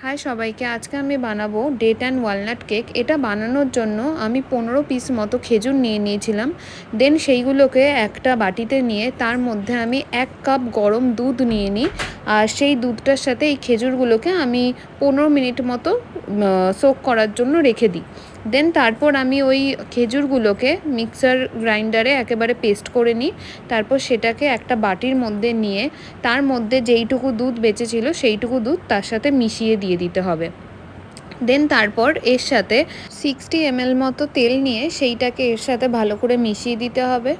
High সবাইকে, আজকে আমি বানাবো ডেট অ্যান্ড ওয়ালনাট কেক। এটা বানানোর জন্য আমি 15 পিস মতো খেজুর নিয়ে নিয়েছিলাম। দেন সেইগুলোকে একটা বাটিতে নিয়ে তার মধ্যে আমি 1 কাপ গরম দুধ নিয়ে নিই। আর সেই দুধটার সাথে এই খেজুরগুলোকে আমি 15 মিনিট মতো সোক করার জন্য রেখে দিই। দেন তারপর আমি ওই খেজুরগুলোকে মিক্সার গ্রাইন্ডারে একেবারে পেস্ট করে নিই। তারপর সেটাকে একটা বাটির মধ্যে নিয়ে তার মধ্যে যেইটুকু দুধ বেঁচেছিল সেইটুকু দুধ তার সাথে মিশিয়ে দিয়ে দিতে হবে। দেন তারপর এর সাথে 60 ml মতো তেল নিয়ে সেইটাকে এর সাথে ভালো করে মিশিয়ে দিতে হবে।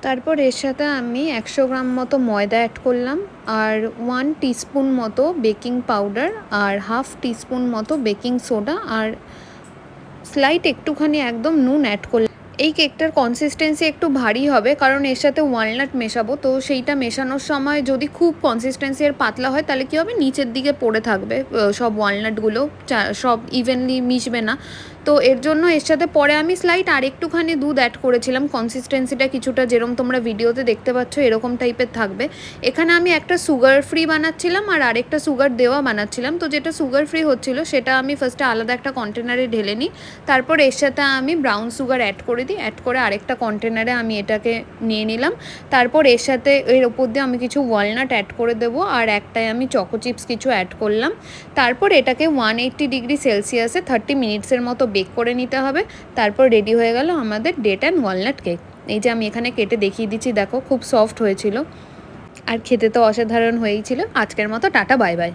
তারপর এর সাথে আমি 100 গ্রাম মতো ময়দা অ্যাড করলাম, আর 1 টিস্পুন মতো বেকিং পাউডার, আর হাফ টিস্পুন মতো বেকিং সোডা, আর স্লাইট একটুখানি একদম নুন অ্যাড করলাম। এই কেকটার কনসিস্টেন্সি একটু ভারী হবে, কারণ এর সাথে ওয়ালনাট মেশাবো। তো সেইটা মেশানোর সময় যদি খুব কনসিস্টেন্সি এর পাতলা হয় তাহলে কী হবে, নিচের দিকে পড়ে থাকবে সব ওয়ালনাটগুলো, সব ইভেনলি মিশবে না। তো এর জন্য এর সাথে পরে আমি স্লাইট আর একটুখানি দুধ অ্যাড করেছিলাম। কনসিস্টেন্সিটা কিছুটা যেরকম তোমরা ভিডিওতে দেখতে পাচ্ছ এরকম টাইপের থাকবে। এখানে আমি একটা সুগার ফ্রি বানাচ্ছিলাম আর আরেকটা সুগার দেওয়া বানাচ্ছিলাম। তো যেটা সুগার ফ্রি হচ্ছিলো সেটা আমি ফার্স্টে আলাদা একটা কন্টেনারে ঢেলে নিই। তারপর এর সাথে আমি ব্রাউন সুগার অ্যাড করে দিই। অ্যাড করে আরেকটা কন্টেনারে আমি এটাকে নিয়ে নিলাম। তারপর এর সাথে এর ওপর দিয়ে আমি কিছু ওয়ালনাট অ্যাড করে দেবো, আর একটায় আমি চকো চিপস কিছু অ্যাড করলাম। তারপর এটাকে 180 ডিগ্রি সেলসিয়াসে 30 মিনিটসের মতো বেক করে নিতে হবে। তারপর রেডি হয়ে গেল আমাদের ডেট অ্যান্ড ওয়ালনাট কেক। এই যে আমি এখানে কেটে দেখিয়ে দিচ্ছি, দেখো খুব সফট হয়েছিল আর খেতে তো অসাধারণ হয়েই ছিল। আজকের মতো টাটা, বাই বাই।